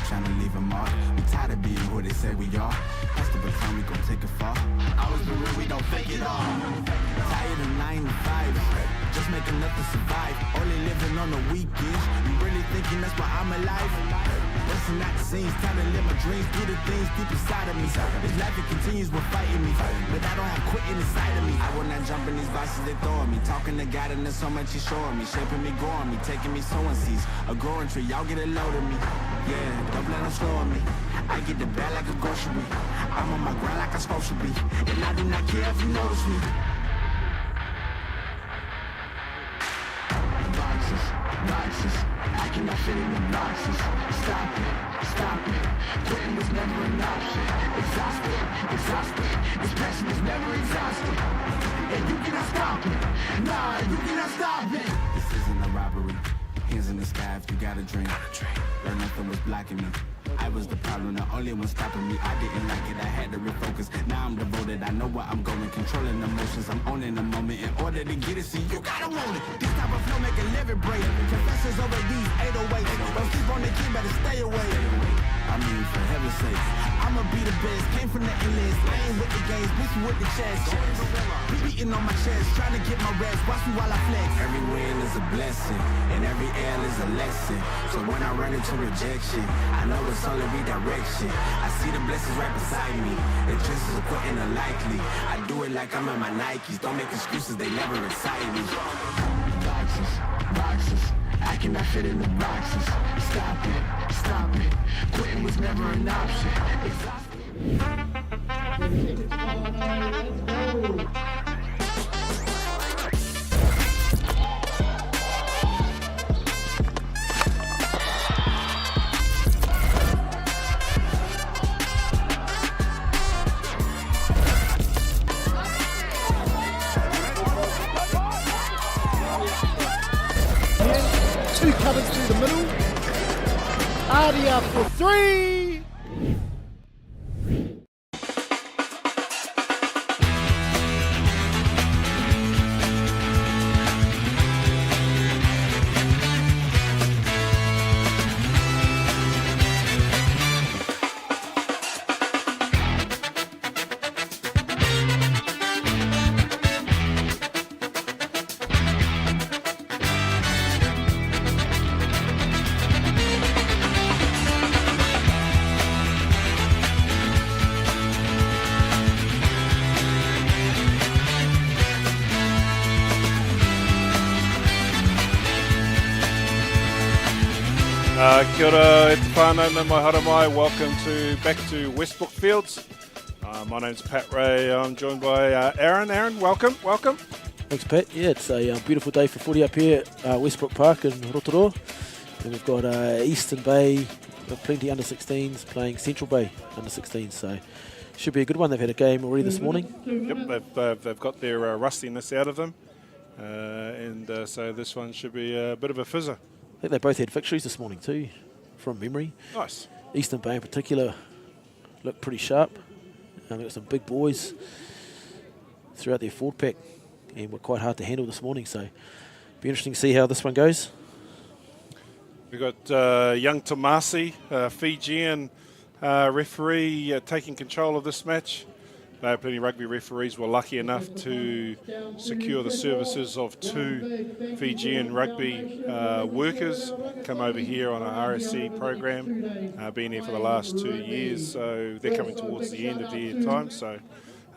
trying to leave a mark. We tired of being who they say we are. That's the baton, we gon' take it far. Always been real, we don't fake it all. Tired of 9 to 5, just make enough to survive. Only living on the weekends. You really thinking that's why I'm alive? Busting out the scenes, time to live my dreams, do the things deep inside of me. This life, it continues with fighting me, but I don't have quitting inside of me. I will not jump in these boxes they throwing me. Talking to God and there's so much he's showing me. Shaping me, growing me, taking me sowing seeds. A growing tree, y'all get a load of me. Yeah, don't let them slow on me. I get the bag like a grocery. I'm on my grind like I'm supposed to be. And I do not care if you notice me. Boxes, I cannot fit in the boxes. Stop it, quitting was never an option. Exhausted, this passion is never exhausted. And you cannot stop it, nah, you cannot stop it. This isn't a robbery, hands in the sky if you got a dream. Learn nothing was blocking me. I was the problem, the only one stopping me. I didn't like it, I had to refocus. Now I'm devoted, I know where I'm going. Controlling emotions, I'm owning the moment. In order to get it, see, you gotta want it. This type of flow make a living break. Confessions over these 808s. Don't sleep on the key, better stay away. I mean, for heaven's sake, I'ma be the best. Came from the endless, playing with the games, bitch with the chest. Be beating on my chest, trying to get my rest. Watch me while I flex. Every win is a blessing, and every L is a lesson. So when I run into rejection, I know it's only redirection. I see the blessings right beside me. The chances of quitting are likely. I do it like I'm in my Nikes. Don't make excuses, they never excite me. Boxes, I cannot fit in the boxes. Stop it, quitting was never an option. Two cutters through the middle. Artie up for three. Kia ora, e te whānau nā mai haramai. Welcome back to Westbrook Fields. My name's Pat Ray. I'm joined by Aaron. Aaron, welcome. Thanks, Pat. Yeah, it's a beautiful day for footy up here at Westbrook Park in Rotorua. And we've got Eastern Bay, got plenty under 16s playing Central Bay under 16s. So should be a good one. They've had a game already this morning. Yep, they've got their rustiness out of them. So this one should be a bit of a fizzer. I think they both had victories this morning too, from memory. Nice. Eastern Bay in particular looked pretty sharp. They've got some big boys throughout their forward pack and were quite hard to handle this morning. So be interesting to see how this one goes. We've got young Tomasi, Fijian referee, taking control of this match. Plenty rugby referees were lucky enough to secure the services of 2 Fijian rugby workers, come over here on our RSC program, been here for the last 2 years, so they're coming towards the end of their time. So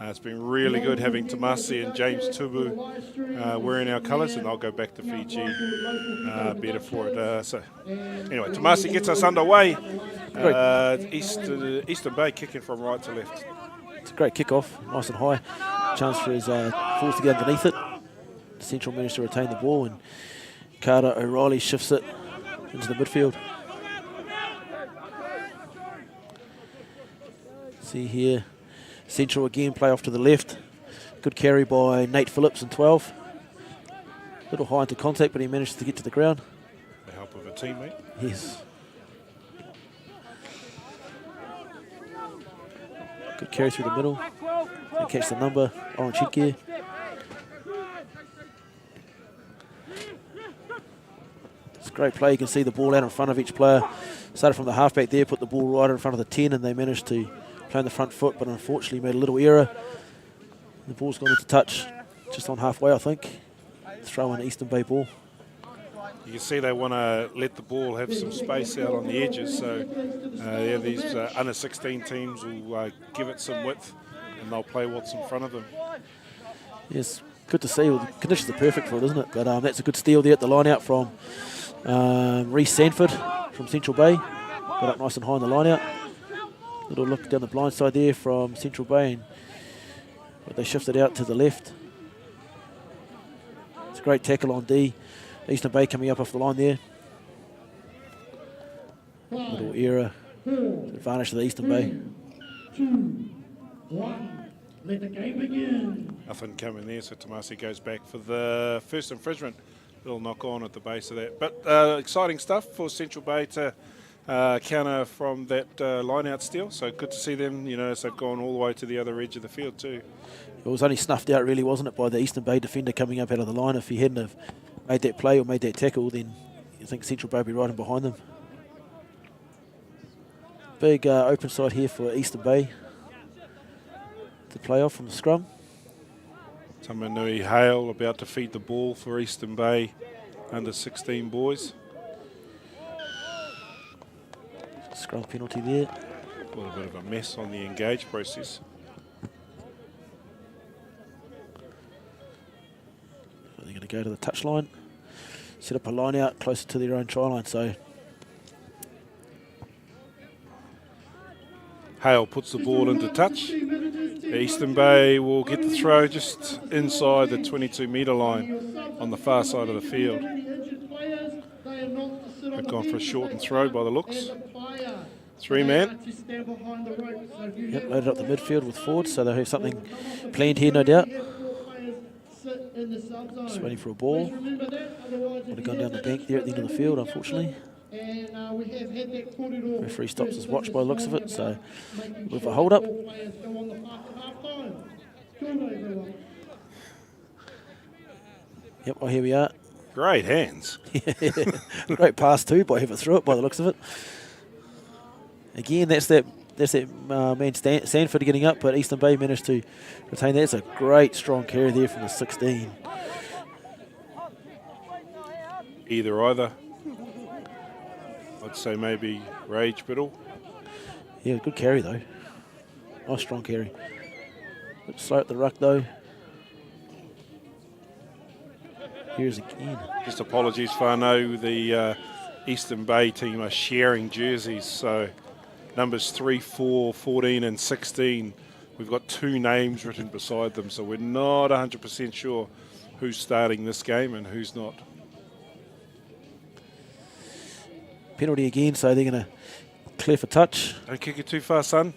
it's been really good having Tomasi and James Tubu wearing our colours, and I'll go back to Fiji better for it. So anyway, Tomasi gets us underway. Eastern Bay kicking from right to left. It's a great kick-off, nice and high. Chance for his forwards to get underneath it. Central managed to retain the ball, and Carter O'Reilly shifts it into the midfield. See here, Central again play off to the left. Good carry by Nate Phillips in 12. A little high into contact, but he managed to get to the ground. The help of a teammate. Yes. Good carry through the middle. And catch the number, orange headgear. It's a great play. You can see the ball out in front of each player. started from the halfback there, put the ball right in front of the 10, and they managed to play on the front foot, but unfortunately made a little error. The ball's gone into touch just on halfway, I think. Throw in Eastern Bay ball. You can see they want to let the ball have some space out on the edges, so yeah, these under 16 teams will give it some width and they'll play what's in front of them. Yes, good to see. Well, the conditions are perfect for it, isn't it? But that's a good steal there at the line out from Reece Sanford from Central Bay. Got up nice and high on the line out. Little look down the blind side there from Central Bay, but they shifted out to the left. It's a great tackle on D. Eastern Bay coming up off the line there. Little error. Advantage to the Eastern Bay. 2, 1. Let the game begin. Nothing coming there, so Tomasi goes back for the first infringement. Little knock on at the base of that. But exciting stuff for Central Bay to counter from that line-out steal. So good to see them, you know, as they've gone all the way to the other edge of the field too. It was only snuffed out, really, wasn't it, by the Eastern Bay defender coming up out of the line. If he hadn't have made that play or made that tackle, then you think Central Bay would be right in behind them. Big open side here for Eastern Bay to play off from the scrum. Tamanui Hale about to feed the ball for Eastern Bay under 16 boys. Scrum penalty there. A little bit of a mess on the engage process. They're going to go to the touchline, set up a line out closer to their own try line. So Hale puts the ball into touch. Eastern Bay will get the throw just inside the 22-metre line on the far side of the field. They've gone for a shortened throw by the looks. 3-man. Yep, loaded up the midfield with forwards, so they'll have something planned here, no doubt. Just waiting for a ball. Would have gone down the bank there at the end of the field, unfortunately. Referee stops his watch by the looks of it, so with a hold up. Yep, well, here we are. Great hands. Great pass too, but have it through it by the looks of it. Again, that's that man Sanford getting up, but Eastern Bay managed to retain that. It's a great strong carry there from the 16. Either. I'd say maybe Rage Biddle. Yeah, good carry though. Nice strong carry. Bit slow at the ruck though. Here's again. Just apologies, Whanau. The Eastern Bay team are sharing jerseys, so numbers 3, 4, 14 and 16. We've got 2 names written beside them, so we're not 100% sure who's starting this game and who's not. Penalty again, so they're going to clear for touch. Don't kick it too far, son.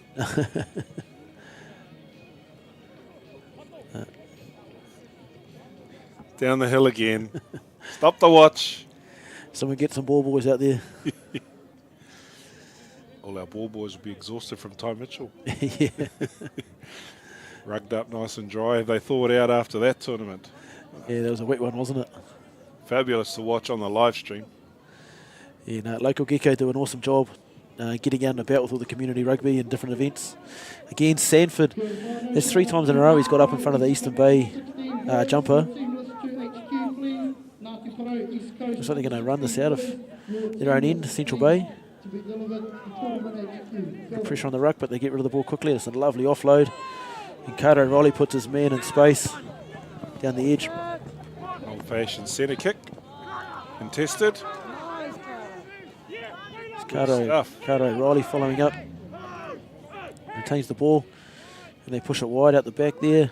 Down the hill again. Stop the watch. Someone get some ball boys out there. All our ball boys will be exhausted from Ty Mitchell. Yeah. Rugged up nice and dry. They thawed out after that tournament. Yeah, that was a wet one, wasn't it? Fabulous to watch on the live stream. Yeah, no, Local Gecko do an awesome job getting out and about with all the community rugby and different events. Again, Sanford, that's 3 times in a row he's got up in front of the Eastern Bay jumper. Looks like they're going to run this out of their own end, Central Bay. Good pressure on the ruck, but they get rid of the ball quickly. It's a lovely offload. And Carter Riley puts his man in space down the edge. Old-fashioned centre kick. Contested. Carter Riley following up. Retains the ball. And they push it wide out the back there.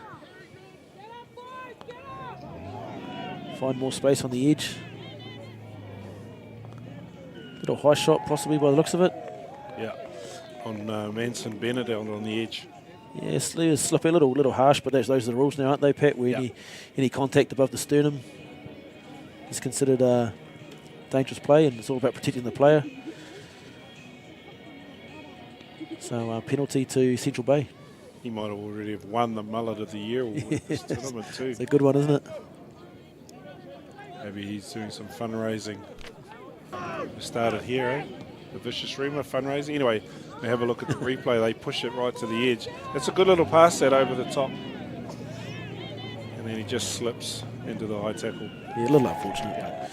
Find more space on the edge. Little high shot possibly by the looks of it. Yeah, on Manson Bennett out on the edge. Yeah, slippy, a little harsh, but those are the rules now, aren't they, Pat? Where any contact above the sternum is considered a dangerous play, and it's all about protecting the player. So penalty to Central Bay. He might have already have won the mullet of the year with this tournament too. It's a good one, isn't it? Maybe he's doing some fundraising. We started here, eh? the Vicious Reamer fundraising. Anyway, we have a look at the replay. They push it right to the edge. It's a good little pass that over the top. And then he just slips into the high tackle. Yeah, a little unfortunate, but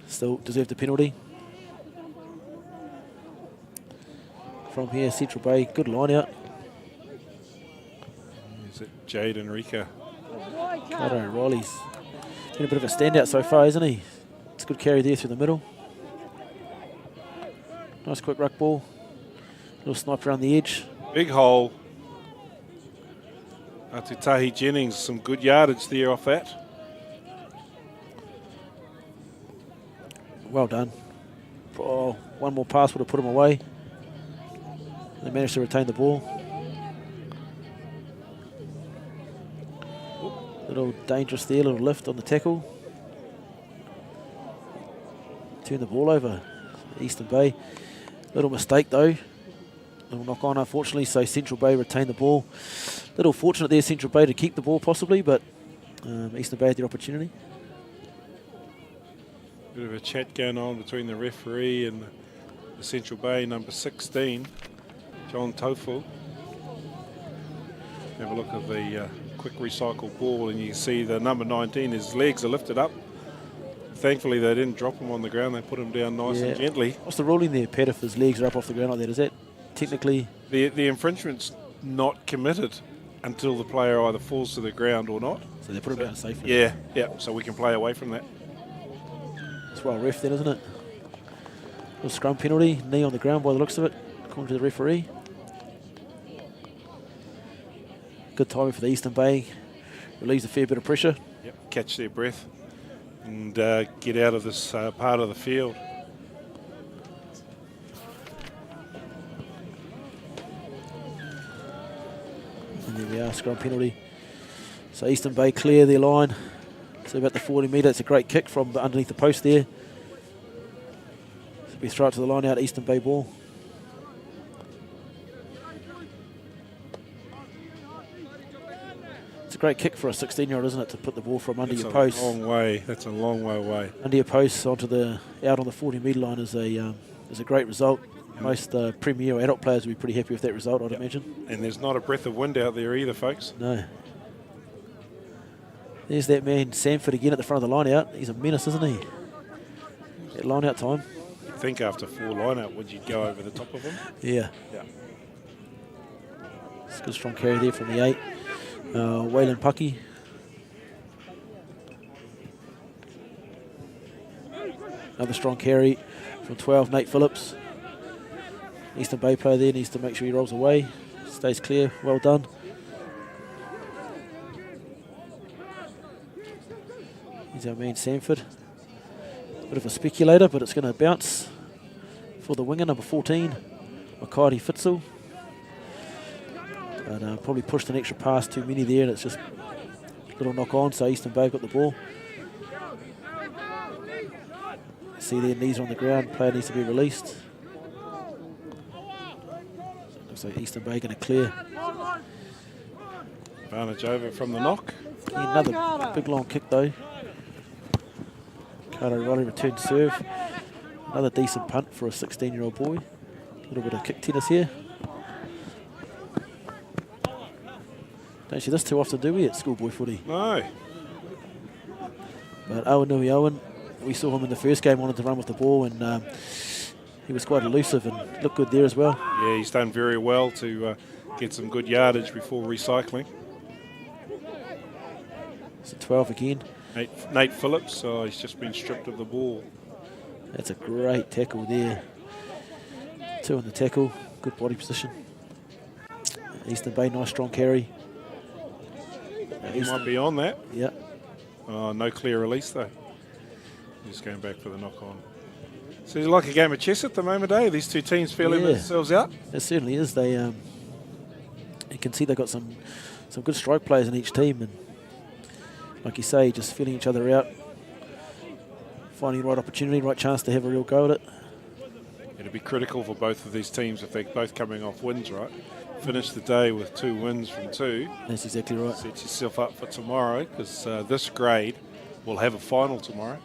still deserved the penalty. From here, Central Bay, good line out. Is it Jade Enrica? Carter O'Reilly's been a bit of a standout so far, isn't he? It's a good carry there through the middle. Nice quick ruck ball. Little snipe around the edge. Big hole. Atutahi Jennings, some good yardage there off that. Well done. Oh, one more pass would have put him away. They managed to retain the ball. Little dangerous there, little lift on the tackle. Turn the ball over. Eastern Bay. Little mistake though. Little knock on unfortunately, so Central Bay retained the ball. Little fortunate there, Central Bay, to keep the ball possibly, but Eastern Bay had the opportunity. Bit of a chat going on between the referee and the Central Bay number 16, John Tofu. Have a look at the quick recycle ball and you can see the number 19, his legs are lifted up. Thankfully they didn't drop him on the ground, they put him down nice and gently. What's the ruling there, Pat, if his legs are up off the ground like that? Is that technically... The infringement's not committed until the player either falls to the ground or not. So they put him down safely? Yeah, so we can play away from that. It's well ref then, isn't it? Little scrum penalty, knee on the ground by the looks of it, according to the referee. Good timing for the Eastern Bay. Relieves a fair bit of pressure. Yep. Catch their breath and get out of this part of the field. And there we are, scrum penalty. So Eastern Bay clear their line. So about the 40 metre, it's a great kick from underneath the post there. So we throw it to the line out, Eastern Bay ball. It's a great kick for a 16-year-old, isn't it, to put the ball from under your post. That's a long way away. Under your post onto the out on the 40 metre line is a great result. Most premier or adult players would be pretty happy with that result, I'd imagine. And there's not a breath of wind out there either, folks. No. There's that man Sanford again at the front of the line out. He's a menace, isn't he? At line out time. You'd think after 4 line out, would you go over the top of him? Yeah. Yeah. It's a good strong carry there from the 8. Waylon Pucky. Another strong carry from 12, Nate Phillips. Eastern Bay player there needs to make sure he rolls away. Stays clear, well done. Here's our man Sanford. Bit of a speculator, but it's going to bounce for the winger, number 14, Makati Fitzel. And probably pushed an extra pass too many there, and it's just a little knock on, so Eastern Bay got the ball. See their knees are on the ground, player needs to be released. Looks like Eastern Bay going to clear. Advantage over from the knock. Yeah, another big long kick though. Carter O'Reilly return serve. Another decent punt for a 16-year-old boy. A little bit of kick tennis here. Don't see this too often, do we, at schoolboy footy? No. But Owen Nui Owen, we saw him in the first game, wanted to run with the ball, and he was quite elusive and looked good there as well. Yeah, he's done very well to get some good yardage before recycling. It's a 12 again. Nate Phillips, he's just been stripped of the ball. That's a great tackle there. 2 on the tackle, good body position. Eastern Bay, nice strong carry. He might be on that. Yeah. Oh, no clear release though. Just going back for the knock on. So it's like a game of chess at the moment, eh? These two teams feeling themselves out. It certainly is. They, you can see they've got some good strike players in each team, and like you say, just feeling each other out, finding the right opportunity, right chance to have a real go at it. It'll be critical for both of these teams if they're both coming off wins, right? Finish the day with 2 wins from 2. That's exactly right. Set yourself up for tomorrow, because this grade will have a final tomorrow.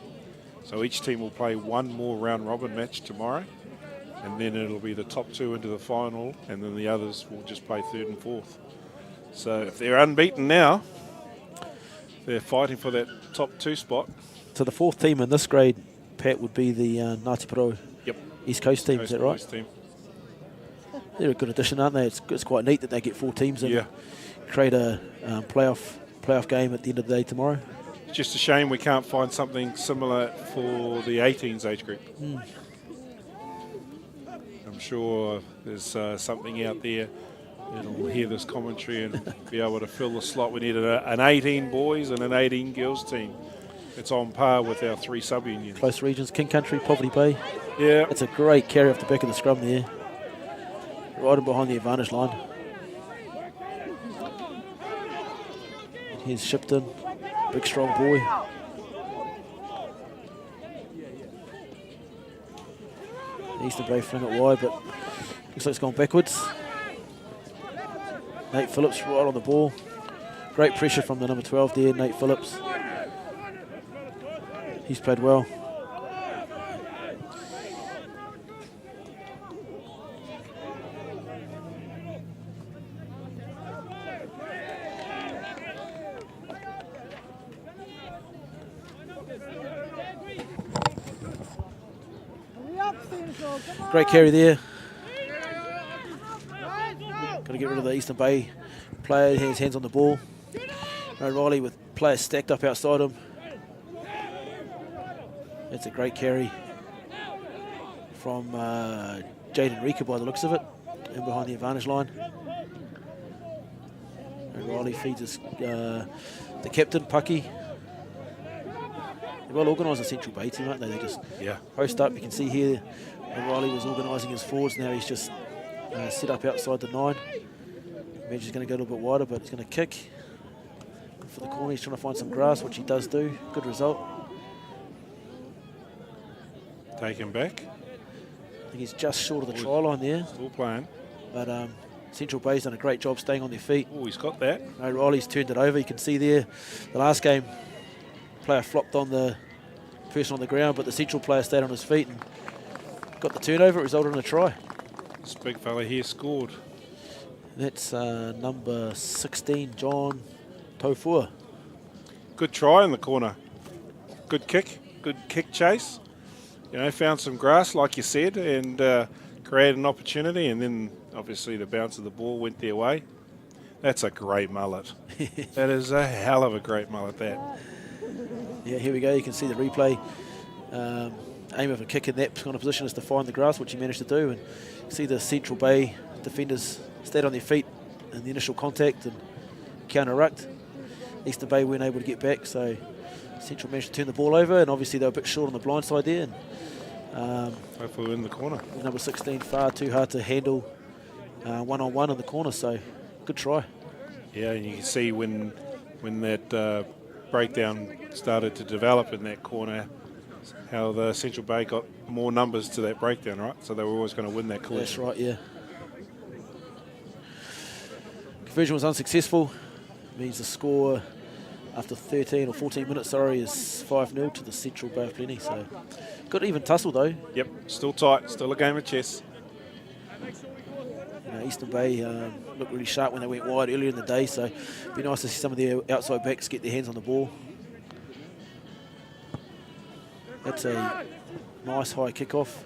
So each team will play 1 more round robin match tomorrow. and then it'll be the top 2 into the final, and then the others will just play 3rd and 4th. So if they're unbeaten now, they're fighting for that top 2 spot. So the 4th team in this grade, Pat, would be the Ngāti Porou Yep. East Coast team, is that right? Boys team. They're a good addition, aren't they? It's quite neat that they get 4 teams and Yeah. create a playoff game at the end of the day tomorrow. It's just a shame we can't find something similar for the 18s age group. I'm sure there's something out there that'll hear this commentary and be able to fill the slot. We need an 18 boys and an 18 girls team. It's on par with our 3 sub-unions. Close regions, King Country, Poverty Bay. Yeah. It's a great carry off the back of the scrum there. Right in behind the advantage line. And here's Shipton, big strong boy. Eastern Bay fling it wide, but looks like it's gone backwards. Nate Phillips right on the ball. Great pressure from the number 12 there, Nate Phillips. He's played well. Great carry there. Got to get rid of the Eastern Bay player. His hands on the ball. O'Reilly with players stacked up outside him. That's a great carry from Jaden Rika by the looks of it, in behind the advantage line. O'Reilly feeds us the captain, Pucky. They're well organised in Central Bay team, aren't they? They just post up. You can see here O'Reilly was organising his forwards. Now he's just set up outside the 9. Imagine he's going to go a little bit wider, but he's going to kick for the corner. He's trying to find some grass, which he does do. Good result. Take him back. I think he's just short of the try line there. Still playing. But Central Bay's done a great job staying on their feet. Oh, he's got that. O'Reilly's turned it over. You can see there, the last game, player flopped on the person on the ground, but the Central player stayed on his feet and got the turnover. It resulted in a try. This big fella here scored. That's number 16, John Tofua. Good try in the corner. Good kick chase. You know, found some grass, like you said, and created an opportunity, and then obviously the bounce of the ball went their way. That's a great mullet. That is a hell of a great mullet, that. Yeah, here we go. You can see the replay. Aim of a kick in that kind of position is to find the grass, which he managed to do. And you see the Central Bay defenders stayed on their feet in the initial contact and counter-rucked. Eastern Bay weren't able to get back, so Central managed to turn the ball over, and obviously they were a bit short on the blind side there. And, hopefully in the corner. Number 16 far too hard to handle one-on-one in the corner, so good try. Yeah, and you can see when that breakdown started to develop in that corner, how the Central Bay got more numbers to that breakdown, right? So they were always going to win that collision. That's right, yeah. Conversion was unsuccessful. It means the score after 13 or 14 minutes, is 5-0 to the Central Bay of Plenty. So good even tussle though. Yep, still tight, still a game of chess. You know, Eastern Bay looked really sharp when they went wide earlier in the day, so it'd be nice to see some of their outside backs get their hands on the ball. That's a nice high kickoff.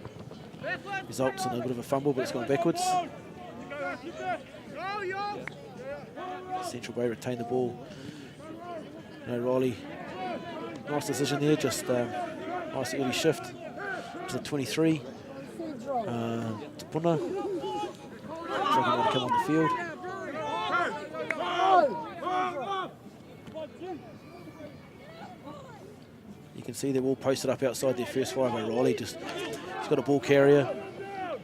Results in a bit of a fumble, but it's gone backwards. Central Bay retained the ball. O'Reilly, nice decision there, just nice early shift to the 23. Tapuna, trying to come on the field. You can see they're all posted up outside their first 5. O'Reilly he's got a ball carrier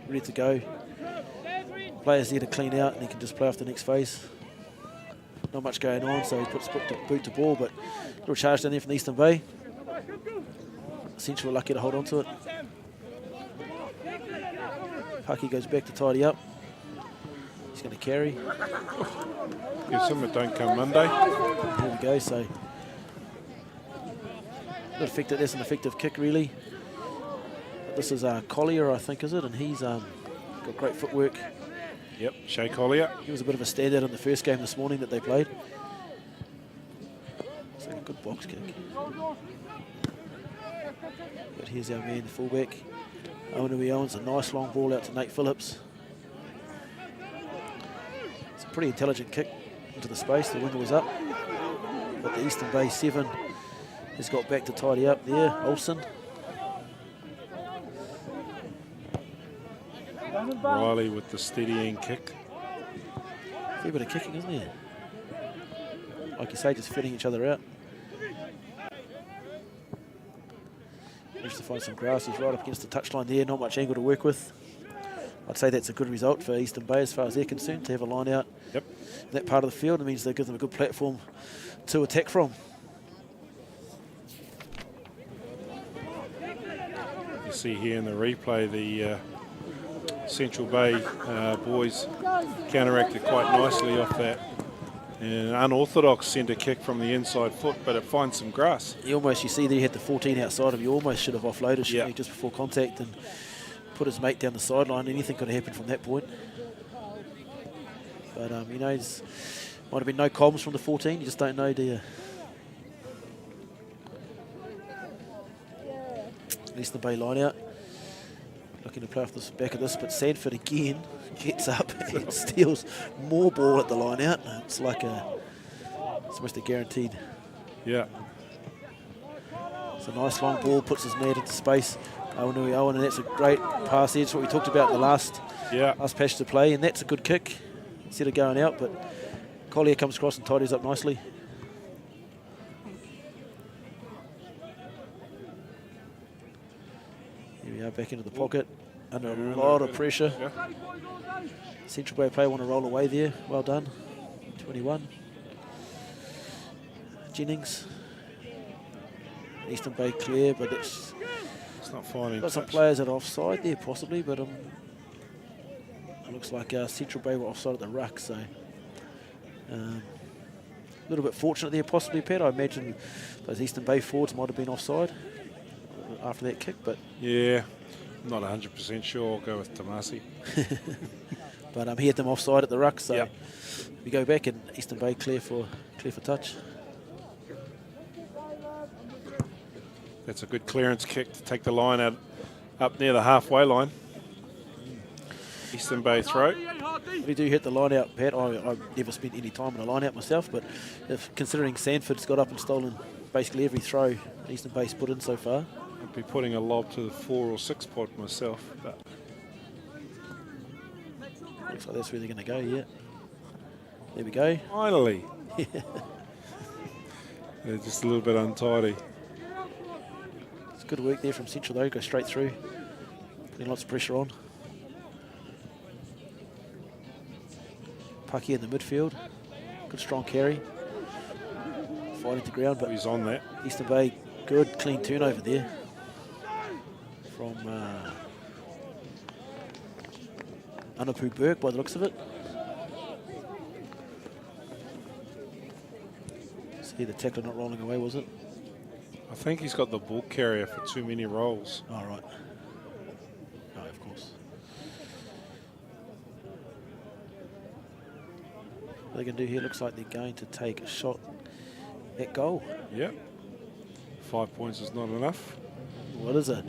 ready to go. Players there to clean out, and he can just play off the next phase. Not much going on, so he puts boot to ball, but a little charge down there from the Eastern Bay. Central lucky to hold on to it. Pucky goes back to tidy up. He's going to carry. Gives him a don't come Monday. Here we go, so not effective. That's an effective kick, really. This is Collier, I think, is it? And he's got great footwork. Yep, Shea Collier. He was a bit of a standout in the first game this morning that they played. It's like a good box kick. But here's our man, the fullback. Owen Owens, a nice long ball out to Nate Phillips. It's a pretty intelligent kick into the space. The winger was up. But the Eastern Bay 7 has got back to tidy up there. Olsen. Riley with the steadying kick. Fair bit of kicking, isn't there? Like you say, just fitting each other out. Managed to find some grass. He's right up against the touchline there. Not much angle to work with. I'd say that's a good result for Eastern Bay as far as they're concerned, to have a line out in that part of the field. It means they give them a good platform to attack from. You see here in the replay the Central Bay boys counteracted quite nicely off that an unorthodox centre kick from the inside foot, but it finds some grass. You see there, he had the 14 outside of you. Almost should have offloaded Yeah. just before contact and put his mate down the sideline. Anything could have happened from that point. But you know, might have been no comms from the 14. You just don't know, do you? Eastern Bay line out. Looking to play off the back of this, but Sanford again gets up and steals more ball at the line out. It's like it's almost a guaranteed. Yeah. It's a nice long ball, puts his man into space. Owen, and that's a great pass there. It's what we talked about in the last passage to play, and that's a good kick instead of going out, but Collier comes across and tidies up nicely. Here we are, back into the pocket, under a lot of pressure. Central Bay player want to roll away there. Well done. 21. Jennings. Eastern Bay clear, but it's not finding got some touch. players that are offside there possibly, but it looks like Central Bay were offside at the ruck, so a little bit fortunate there possibly, Pat. I imagine those Eastern Bay forwards might have been offside after that kick, but yeah, I'm not 100% sure. I'll go with Tomasi. but he had them offside at the ruck, so we go back and Eastern Bay clear for touch. That's a good clearance kick to take the line out up near the halfway line. Eastern Bay throw. We do hit the line out, Pat. I've never spent any time in a line out myself, but considering Sanford's got up and stolen basically every throw Eastern Bay's put in so far. I'd be putting a lob to the 4 or 6 pod myself. But looks like that's where they're going to go, yeah. There we go. finally. They're just a little bit untidy. It's good work there from Central though, go straight through. Putting lots of pressure on. Pucky in the midfield. Good strong carry. Fighting to ground, but He's on that. Eastern Bay, good clean turnover there. From Anapu Burke by the looks of it. See the tackler not rolling away, was it? I think he's got the ball carrier for too many rolls. Oh, right. No, of course. What they're going to do here, looks like they're going to take a shot at goal. Yep. 5 points is not enough. What is it?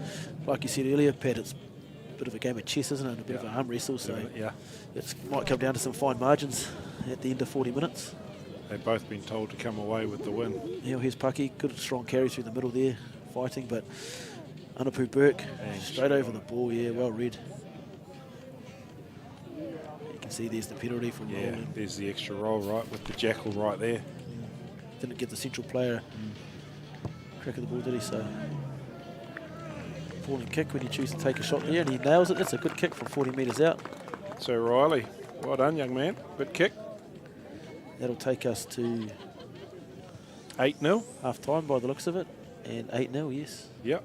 Like you said earlier, Pat, it's a bit of a game of chess, isn't it? A bit of a arm wrestle, so Yeah. it might come down to some fine margins at the end of 40 minutes. They've both been told to come away with the win. Yeah, here's Pucky, good strong carry through the middle there, fighting, but Anapu Burke straight over the ball, yeah, well read. You can see there's the penalty from rolling. There's the extra roll, right, with the jackal right there. Didn't give the Central player crack of the ball, did he? So falling kick when you choose to take a shot there, and he nails it. That's a good kick from 40 metres out. So Riley, well done, young man. Good kick. That'll take us to 8-0. half time by the looks of it, and 8-0, yes. Yep.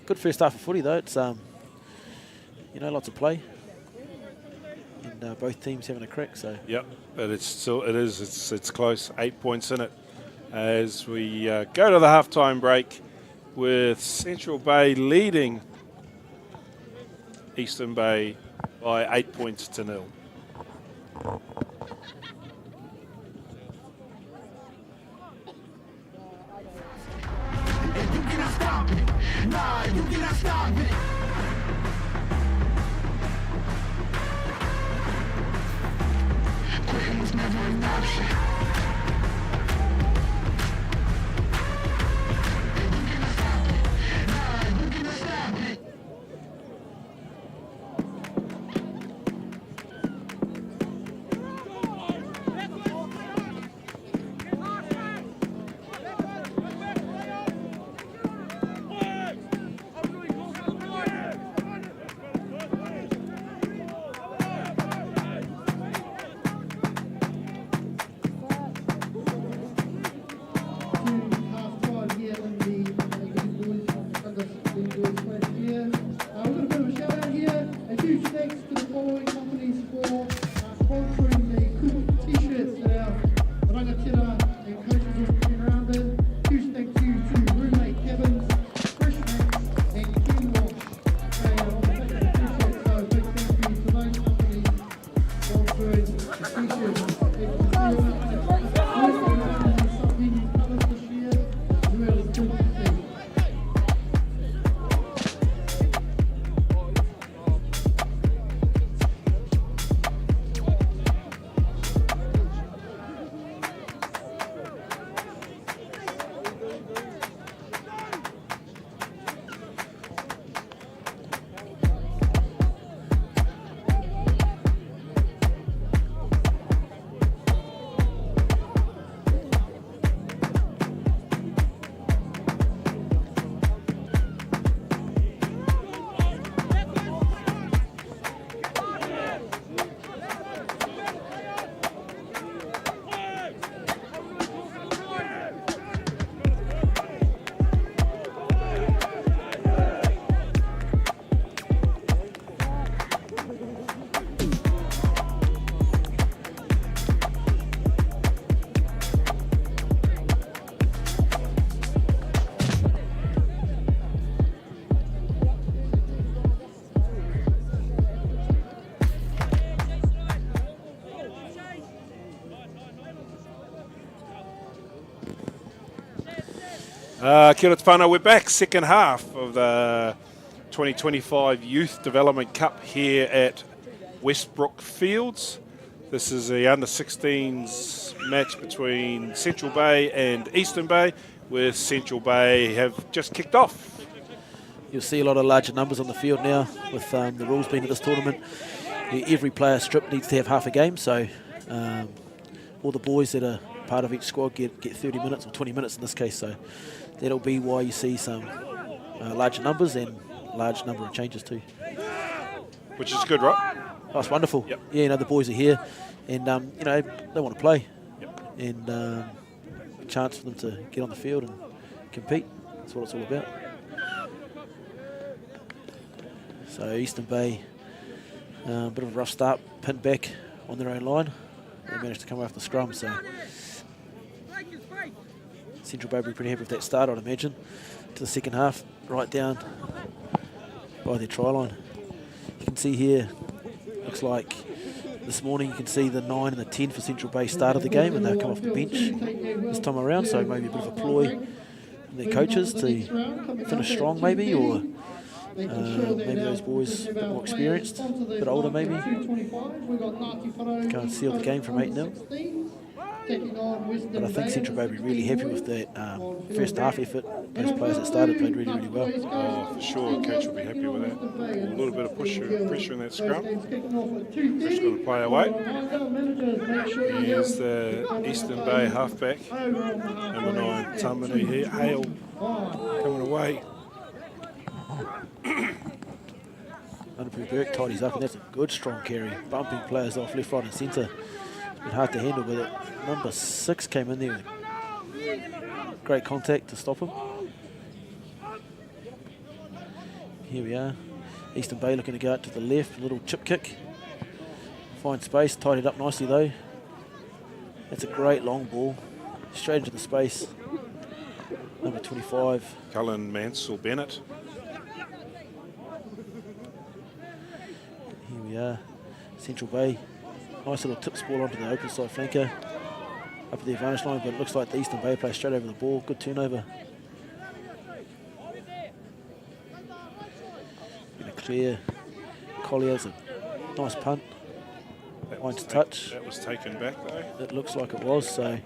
Good first half of footy though. It's lots of play, and both teams having a crack. So Yep. But it's close. 8 points in it as we go to the halftime break with Central Bay leading Eastern Bay by 8 points to 0. And you cannot stop it. Nah, you cannot stop it. Quitting was never an option. And you cannot stop it. Nah, you cannot stop it. Half-time here in the Young Boys under 16 boys match here. We're going to put a shout out here. A huge thanks to the following companies for sponsoring the cool t-shirts that our rangatira and coaches will be around in. Huge thank you to Roommate Kevin's, Fresh Max and King Wash. They are on the back of the t-shirts, so big thank you to those companies sponsoring the t-shirts. Kia ora te whānau, we're back, second half of the 2025 Youth Development Cup here at Westbrook Fields. This is the under-16s match between Central Bay and Eastern Bay, where Central Bay have just kicked off. You'll see a lot of larger numbers on the field now with the rules being of this tournament. Every player stripped needs to have half a game, so all the boys that are part of each squad get 30 minutes or 20 minutes in this case, so that'll be why you see some larger numbers and large number of changes too. Which is good, right? Oh, it's wonderful. Yep. Yeah, the boys are here and, they want to play. Yep. And a chance for them to get on the field and compete. That's what it's all about. So Eastern Bay, a bit of a rough start, pinned back on their own line. They managed to come off the scrum, so Central Bay will be pretty happy with that start, I'd imagine, to the second half, right down by their try line. You can see here, looks like this morning you can see the 9 and the 10 for Central Bay started the game and they'll come off the bench this time around, so maybe a bit of a ploy from their coaches to finish strong maybe, or maybe those boys a bit more experienced, a bit older maybe. Go and seal the game from 8-0. But I think Central Bay will be really happy with that first half effort. Those players that started played really, really well. Oh, for sure, the coach will be happy with that. A little bit of pressure in that scrum. Just going to play away. Here's the Eastern Bay halfback, number 9, Tamani Hale, coming away. Underpoo Burke tidies up, and that's a good strong carry. Bumping players off left, right and centre. It's been hard to handle, but it. Number 6 came in there with great contact to stop him. Here we are. Eastern Bay looking to go out to the left, a little chip kick. Find space, tied it up nicely though. That's a great long ball. Straight into the space. Number 25. Cullen Mansell Bennett. we are. Central Bay. Nice little tips ball onto the open side flanker. Up at the advantage line, but it looks like the Eastern Bay play straight over the ball. Good turnover. Going to clear. Collier's a nice punt. Line to touch. That was taken back though. It looks like it was, so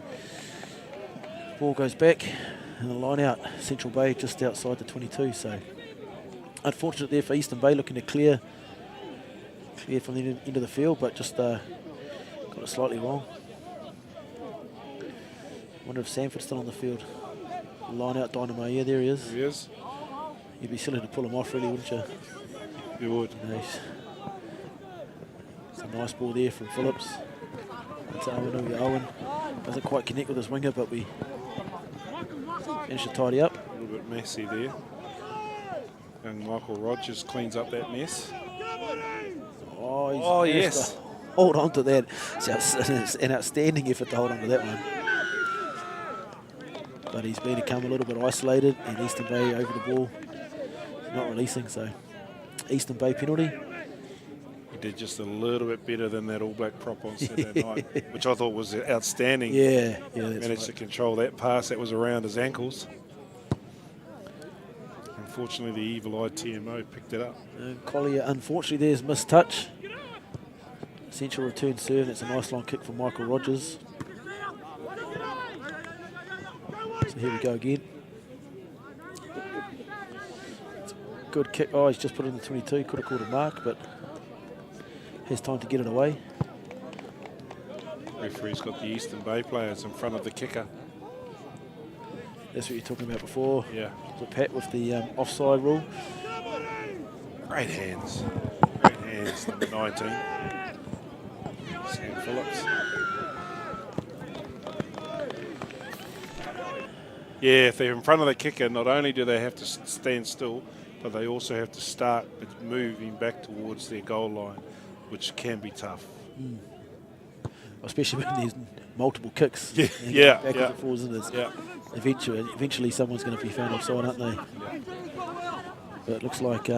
ball goes back and the line out. Central Bay just outside the 22, so unfortunate there for Eastern Bay, looking to clear from the end of the field, but just got it slightly wrong. Wonder if Sanford's still on the field. Line out Dynamo, yeah, there he is. He is. You'd be silly to pull him off, really, wouldn't you? You would. Nice. It's a nice ball there from Phillips. It's Owen. Doesn't quite connect with his winger, but we managed to tidy up. A little bit messy there. And Michael Rogers cleans up that mess. Oh, yes. Hold on to that. It's an outstanding effort to hold on to that one. But he's become a little bit isolated, and Eastern Bay over the ball, not releasing. So Eastern Bay penalty. He did just a little bit better than that All Black prop on Saturday night, which I thought was outstanding. Yeah, that's Managed to right. control that pass that was around his ankles. Unfortunately, the evil-eyed TMO picked it up. Collier, unfortunately, there's missed touch. Central return serve. That's a nice long kick from Michael Rogers. So here we go again. Good kick. Oh, he's just put it in the 22. Could have called a mark, but has time to get it away. Referee's got the Eastern Bay players in front of the kicker. That's what you were talking about before. Yeah. So Pat with the offside rule. Great hands. Great hands, number 19. Sam Phillips. Yeah, if they're in front of the kicker, not only do they have to stand still, but they also have to start moving back towards their goal line, which can be tough. Especially when there's multiple kicks. Yeah, And yeah, backwards yeah. and forwards, and there's Yeah. Eventually someone's going to be found offside, aren't they? Yeah. But it looks like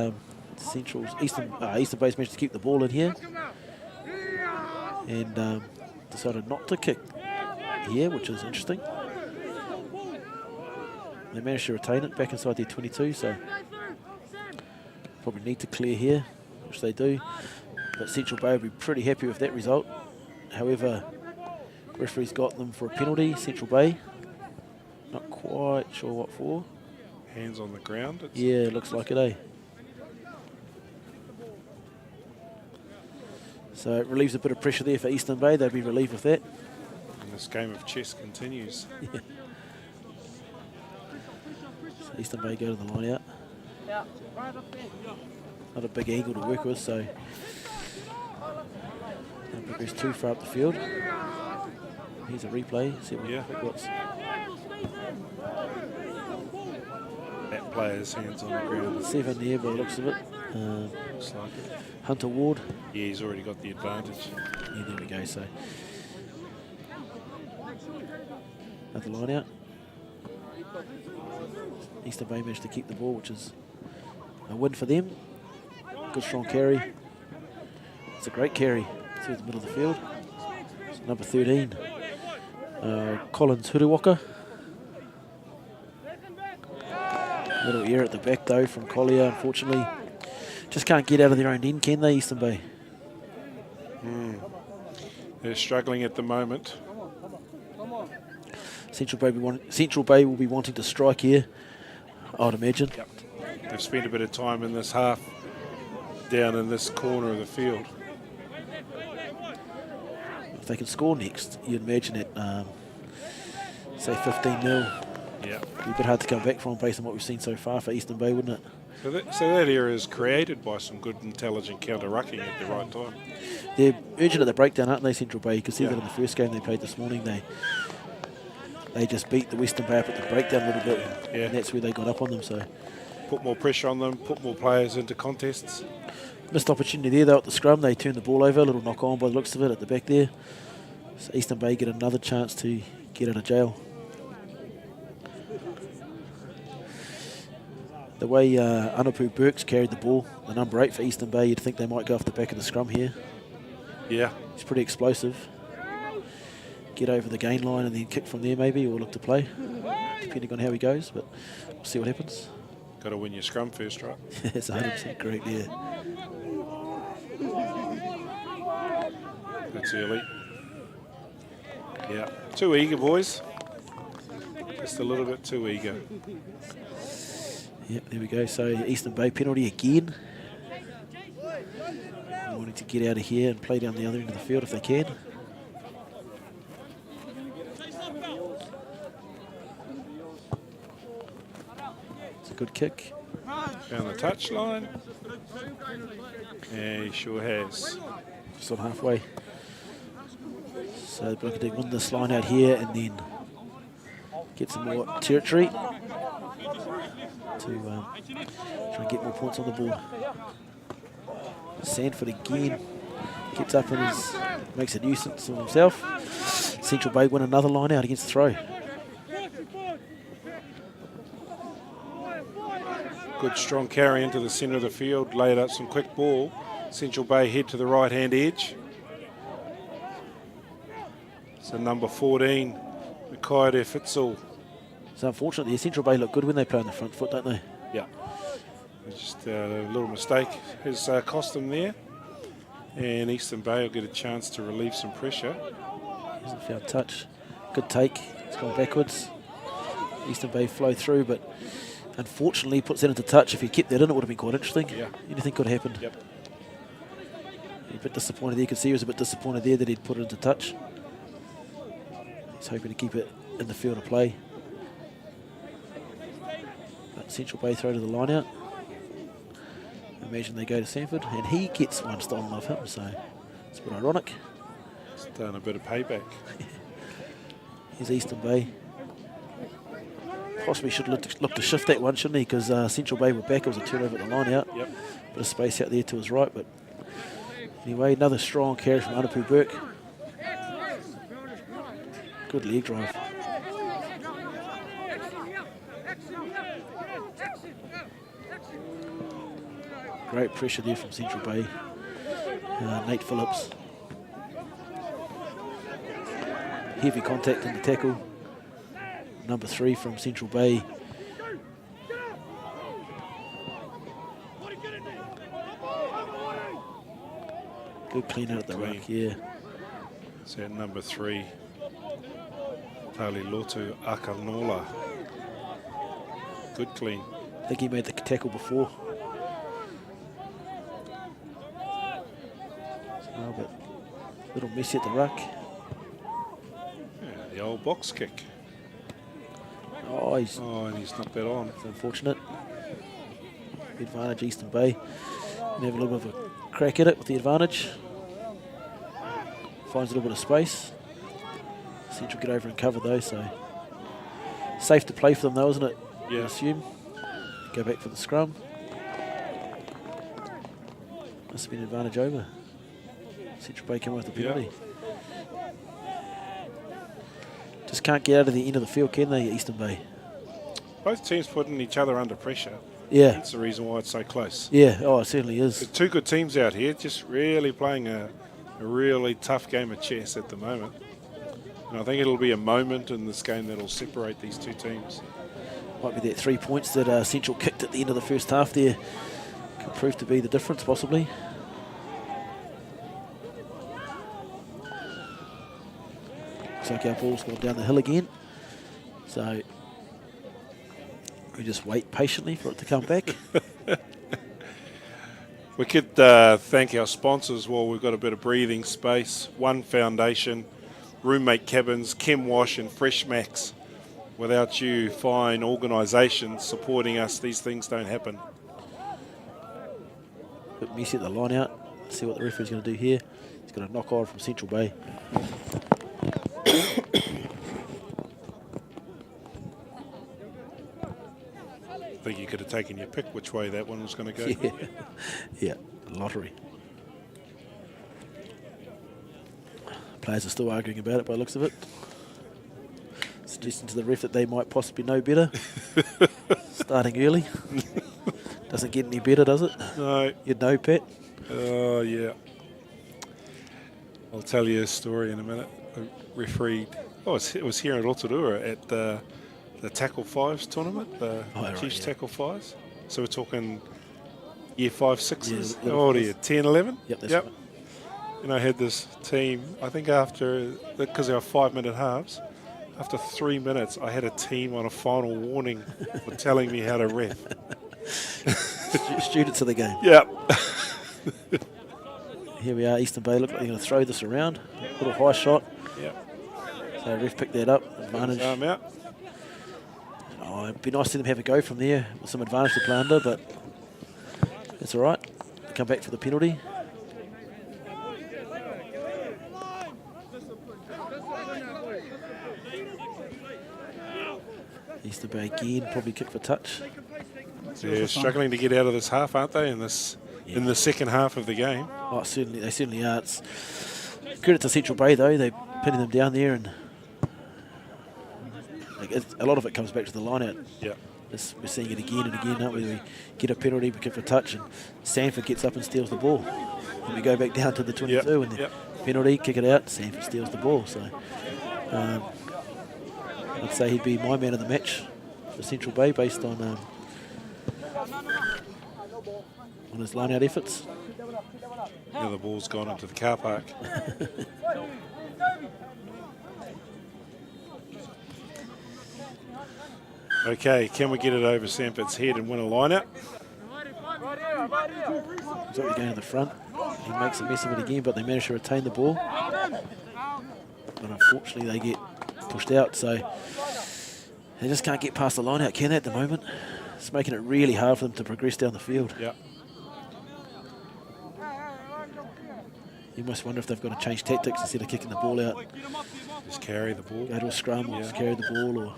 Central's Eastern Bay's managed to keep the ball in here. And decided not to kick here, which is interesting. They managed to retain it back inside their 22, so probably need to clear here, which they do. But Central Bay will be pretty happy with that result. However, referee's got them for a penalty, Central Bay. Not quite sure what for. Hands on the ground. Yeah, looks like it, eh? So it relieves a bit of pressure there for Eastern Bay. They'll be relieved with that. And this game of chess continues. So Eastern Bay go to the line out. Not a big angle to work with, so don't progress too far up the field. Here's a replay. See what what's That player's hands on the ground. 7 there by the looks of it. Looks like it. Hunter Ward. Yeah, he's already got the advantage. Yeah, there we go. So another line out. Eastern Bay managed to keep the ball, which is a win for them. Good strong carry. It's a great carry through the middle of the field. It's number 13, Collins Huruwaka. Little error at the back though from Collier, unfortunately. Just can't get out of their own end, can they, Eastern Bay? They're struggling at the moment. Central Bay will be wanting to strike here, I'd imagine. Yep. They've spent a bit of time in this half down in this corner of the field. If they can score next, you'd imagine it, say 15-0. Yeah. It'd be a bit hard to come back from based on what we've seen so far for Eastern Bay, wouldn't it? So that area is created by some good, intelligent counter-rucking at the right time. They're urgent at the breakdown, aren't they, Central Bay? You could see Yeah. that in the first game they played this morning. They just beat the Western Bay up at the breakdown a little bit, Yeah. and that's where they got up on them. So Put more pressure on them, put more players into contests. missed opportunity there, though, at the scrum. They turned the ball over, a little knock-on by the looks of it at the back there. So Eastern Bay get another chance to get out of jail. The way Anapu Burke's carried the ball, the number 8 for Eastern Bay, you'd think they might go off the back of the scrum here. Yeah. He's pretty explosive. Get over the gain line and then kick from there maybe, or look to play, depending on how he goes, but we'll see what happens. Got to win your scrum first, right? That's 100% correct, yeah. That's early. Yeah. Too eager, boys. Just a little bit too eager. Yep, there we go. So Eastern Bay penalty again. Wanting to get out of here and play down the other end of the field if they can. It's a good kick. Down the touchline. Yeah, he sure has. Just on halfway. So they're going to win this line out here and then get some more territory to try and get more points on the board. Sanford again gets up and makes a nuisance of himself. Central Bay win another line out against throw. Good strong carry into the centre of the field, laid up some quick ball. Central Bay head to the right hand edge. So number 14, Mikaide Fitzel. So unfortunately, Central Bay look good when they play on the front foot, don't they? Yeah. Just a little mistake has cost them there. And Eastern Bay will get a chance to relieve some pressure. Here's a fair touch. Good take. It's gone backwards. Eastern Bay flow through, but unfortunately puts that into touch. If he kept that in, it would have been quite interesting. Yeah. Anything could have happened. Yep. A bit disappointed there. You could see he was a bit disappointed there that he'd put it into touch. He's hoping to keep it in the field of play. But Central Bay throw to the line out. Imagine they go to Sanford, and he gets one stolen off him, so it's a bit ironic. It's done a bit of payback. Here's Eastern Bay. Possibly should look to shift that one, shouldn't he? Because Central Bay were back. It was a turnover at the line out. Yep. Bit of space out there to his right, but anyway, another strong carry from Anapu Burke. Good leg drive. Great pressure there from Central Bay. Nate Phillips. Heavy contact in the tackle. Number 3 from Central Bay. Good clean out at the ruck, yeah. So number 3, Talilotu Akanola. Good clean. I think he made the tackle before. Oh, but a little messy at the ruck. Yeah, the old box kick. Oh, he's and he's knocked that on. It's unfortunate. Advantage Eastern Bay. And have a little bit of a crack at it with the advantage. Finds a little bit of space. Central get over and cover though, so safe to play for them though, isn't it? Yeah. I assume. Go back for the scrum. Must have been advantage over. Central Bay come with the penalty. Just can't get out of the end of the field, can they, Eastern Bay? Both teams putting each other under pressure. Yeah. That's the reason why it's so close. Yeah, oh, it certainly is. There's two good teams out here, just really playing a really tough game of chess at the moment. And I think it'll be a moment in this game that'll separate these two teams. Might be that 3 points that Central kicked at the end of the first half there. Could prove to be the difference, possibly. Looks like our ball's gone down the hill again. So we just wait patiently for it to come back. We could thank our sponsors while we've got a bit of breathing space. One Foundation, Roommate Cabins, Chem Wash and Fresh Max. Without you fine organisations supporting us, these things don't happen. Bit messy at the line out. Let's see what the referee's going to do here. He's got a knock on from Central Bay. I think you could have taken your pick which way that one was going to go. Yeah, yeah, lottery. Players are still arguing about it by the looks of it. Suggesting to the ref that they might possibly know better. Starting early. Doesn't get any better, does it? No. You'd know, Pat. Oh, yeah. I'll tell you a story in a minute. I refereed. Oh, it was here in Rotorua at the Tackle Fives tournament, the Chiefs yeah. Tackle Fives. So we're talking year 5, 6s. Yeah, How old are you? 10, 11? Yep, that's right. And I had this team, I think after, because they were 5-minute halves, after 3 minutes, I had a team on a final warning for telling me how to ref. Students of the game. Yep. Here we are, Eastern Bay. Look like they're going to throw this around. Little high shot. Yep. So ref picked that up. Advantage. Arm out. Oh, it'd be nice to see them have a go from there with some advantage to play under, but it's all right. They come back for the penalty. Eastern Bay again, probably kick for touch. They're struggling to get out of this half, aren't they, in the second half of the game? Oh, they certainly are. It's credit to Central Bay, though. They're pinning them down there, and a lot of it comes back to the line-out. Yeah. We're seeing it again and again, aren't we? We get a penalty, we kick for touch, and Sanford gets up and steals the ball. And we go back down to the 22, and the penalty, kick it out, Sanford steals the ball. So I'd say he'd be my man of the match for Central Bay based on his line-out efforts. Yeah, the ball's gone into the car park. Okay, can we get it over Sanford's head and win a line-out? So we're going to the front. He makes a mess of it again, but they manage to retain the ball. But unfortunately, they get pushed out, so they just can't get past the line-out, can they, at the moment? It's making it really hard for them to progress down the field. Yeah. You must wonder if they've got to change tactics instead of kicking the ball out. Just carry the ball. Go to a scrum or just carry the ball, or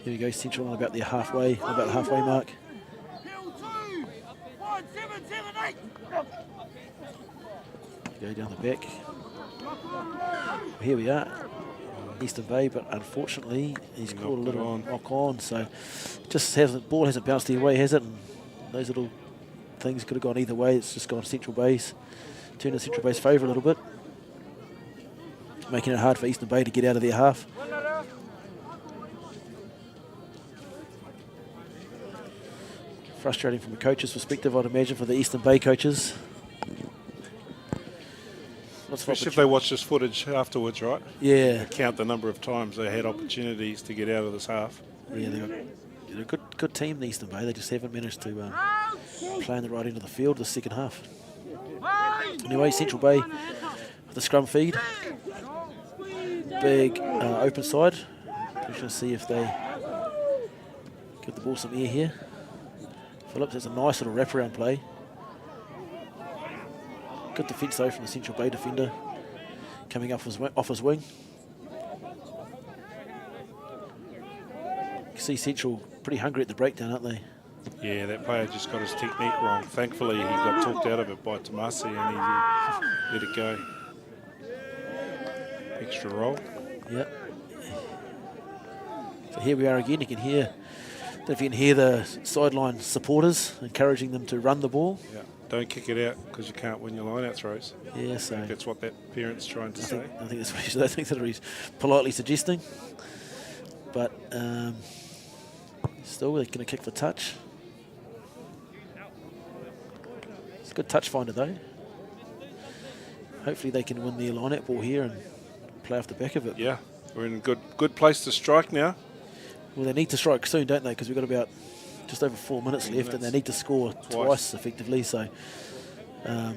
here we go, Central on about the halfway mark. Go down the back. Here we are, Eastern Bay, but unfortunately he's caught a little knock on, so just ball hasn't bounced their way, has it? And those little things could have gone either way. It's just gone Central Bay's, turned in Central Bay's favour a little bit, making it hard for Eastern Bay to get out of their half. Frustrating from a coach's perspective, I'd imagine, for the Eastern Bay coaches. Especially if they watch this footage afterwards, right? Yeah. Count the number of times they had opportunities to get out of this half. Yeah, they're a good team, the Eastern Bay. They just haven't managed to play in the right end of the field the second half. Anyway, Central Bay with the scrum feed. Big open side. We're going to see if they give the ball some air here. Phillips has a nice little wraparound play. Good defence though from the Central Bay defender, coming off his wing. You can see Central pretty hungry at the breakdown, aren't they? Yeah, that player just got his technique wrong. Thankfully, he got talked out of it by Tomasi and he let it go. Extra roll. Yep. So here we are again. You can hear, I don't know if you can hear the sideline supporters encouraging them to run the ball. Yeah. Don't kick it out because you can't win your line-out throws. Yeah, so that's what that parent's trying to say. I think that's what he's politely suggesting. But still, they're going to kick for touch. It's a good touch finder though. Hopefully they can win their line-out ball here and play off the back of it. Yeah, we're in a good place to strike now. Well, they need to strike soon, don't they? Because we've got about just over 4 minutes left, and they need to score twice effectively. So we're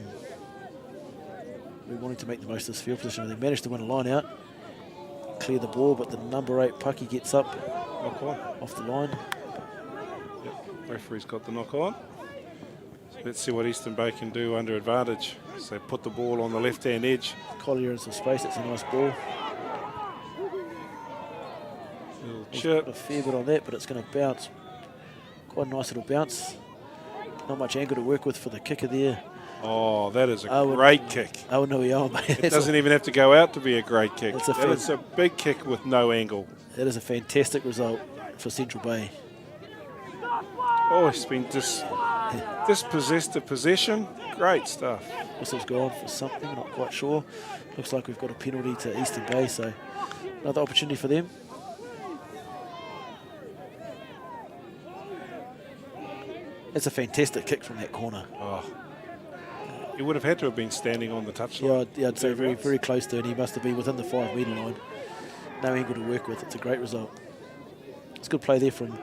wanting to make the most of this field position. They managed to win a line out, clear the ball, but the number 8 Pucky gets up off the line. Yep, referee's got the knock on. So let's see what Eastern Bay can do under advantage. So they put the ball on the left-hand edge. Collier in some space. That's a nice ball. Little chip. A fair bit on that, but it's going to bounce. Quite a nice little bounce. Not much angle to work with for the kicker there. Oh, that is a great kick. Oh, no, yeah, mate. It doesn't even have to go out to be a great kick. It's It's a big kick with no angle. That is a fantastic result for Central Bay. Oh, he's been dispossessed of possession. Great stuff. Whistle's gone for something, not quite sure. Looks like we've got a penalty to Eastern Bay, so another opportunity for them. It's a fantastic kick from that corner. Oh. He would have had to have been standing on the touchline. Yeah, I'd say very, very close to it. He must have been within the 5 metre line. No angle to work with. It's a great result. It's a good play there from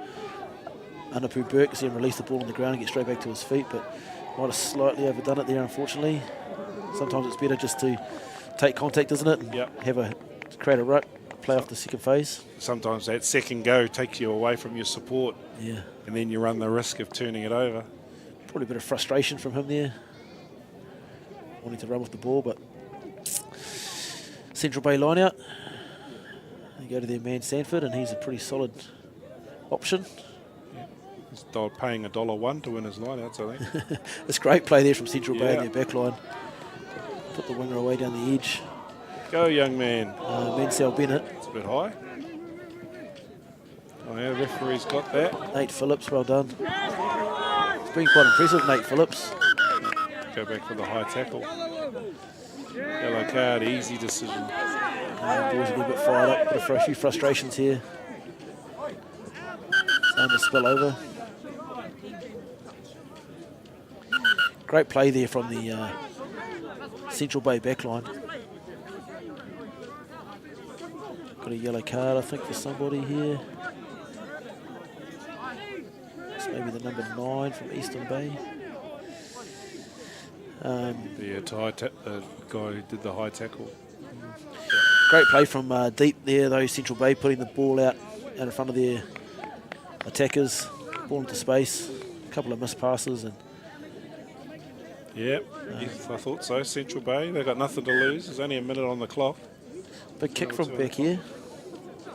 Anapu Burke. See him release the ball on the ground and get straight back to his feet, but might have slightly overdone it there, unfortunately. Sometimes it's better just to take contact, isn't it? And create a rut, play off the second phase. Sometimes that second go takes you away from your support. Yeah. And then you run the risk of turning it over. Probably a bit of frustration from him there. Wanting to run with the ball, but Central Bay line out. They go to their man Sanford, and he's a pretty solid option. He's paying $1 to win his lineouts, I think. It's great play there from Central Bay in their back line. Put the winger away down the edge. Go, young man. Mansell Bennett. It's a bit high. Oh, yeah, the referee's got that. Nate Phillips, well done. It's been quite impressive, Nate Phillips. Go back for the high tackle. Yellow card, easy decision. Boys are a bit fired up, but a few frustrations here. Starting to spill over. Great play there from the Central Bay backline. Got a yellow card, I think, for somebody here. It's maybe the number 9 from Eastern Bay. The guy who did the high tackle. Great play from deep there, though. Central Bay putting the ball out in front of their attackers. Ball into space. A couple of missed passes. And yeah, I thought so. Central Bay, they've got nothing to lose. There's only a minute on the clock. Big kick from back here.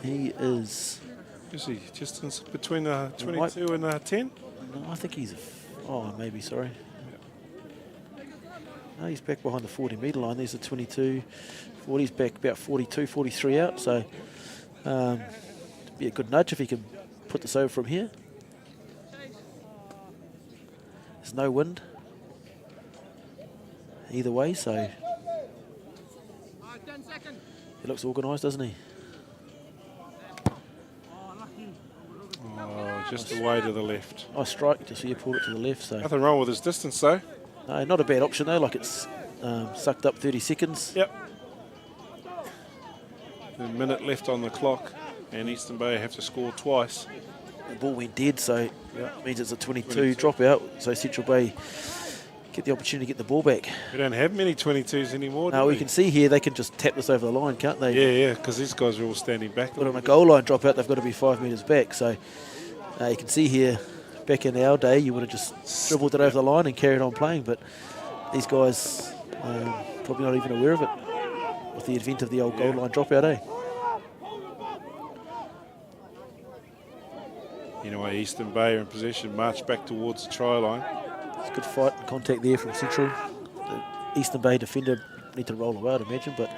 He is... Is he just between the 22 and the 10? No, I think he's... maybe, sorry. No, he's back behind the 40 metre line. There's the 22. 40's back about 42, 43 out. So be a good nudge if he can put this over from here. There's no wind either way, so he looks organised, doesn't he? Oh, just away to the left. Nice strike, just so you pulled it to the left. So nothing wrong with his distance, though. No, not a bad option though. Like it's sucked up 30 seconds. Yep. A minute left on the clock, and Eastern Bay have to score twice. The ball went dead, so it means it's a 22 dropout. So Central Bay get the opportunity to get the ball back. We don't have many 22s anymore. No, we can see here they can just tap this over the line, can't they? Yeah, because these guys are all standing back. But on a goal line dropout, they've got to be 5 metres back. So you can see here, back in our day, you would have just dribbled it over the line and carried on playing. But these guys probably not even aware of it with the advent of the old goal line dropout, eh? Anyway, Eastern Bay are in possession, march back towards the try line. It's a good fight and contact there from Central. The Eastern Bay defender need to roll away, I'd imagine, but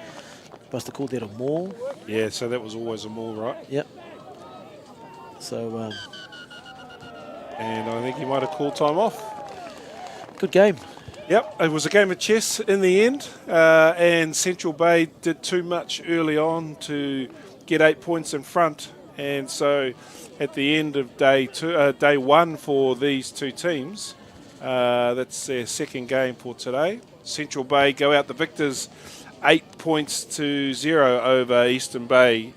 must have called that a maul. Yeah, so that was always a maul, right? Yep. So, and I think he might have called time off. Good game. Yep, it was a game of chess in the end, and Central Bay did too much early on to get 8 points in front, and so at the end of day one for these two teams, that's their second game for today. Central Bay go out the victors 8 points to 0 over Eastern Bay.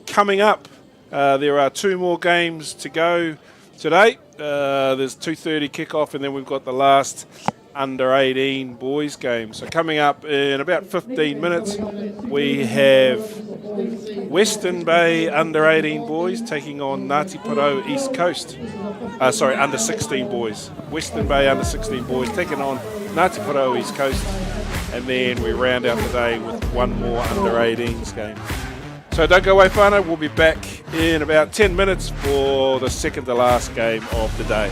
Coming up, there are 2 more games to go today. There's 2:30 kickoff, and then we've got the last under-18 boys game. So coming up in about 15 minutes, we have Western Bay under-18 boys taking on Ngāti Porou East Coast. Under-16 boys. Western Bay under-16 boys taking on Ngāti Porou East Coast. And then we round out the day with one more under-18s game. So don't go away, whānau. We'll be back in about 10 minutes for the second to last game of the day.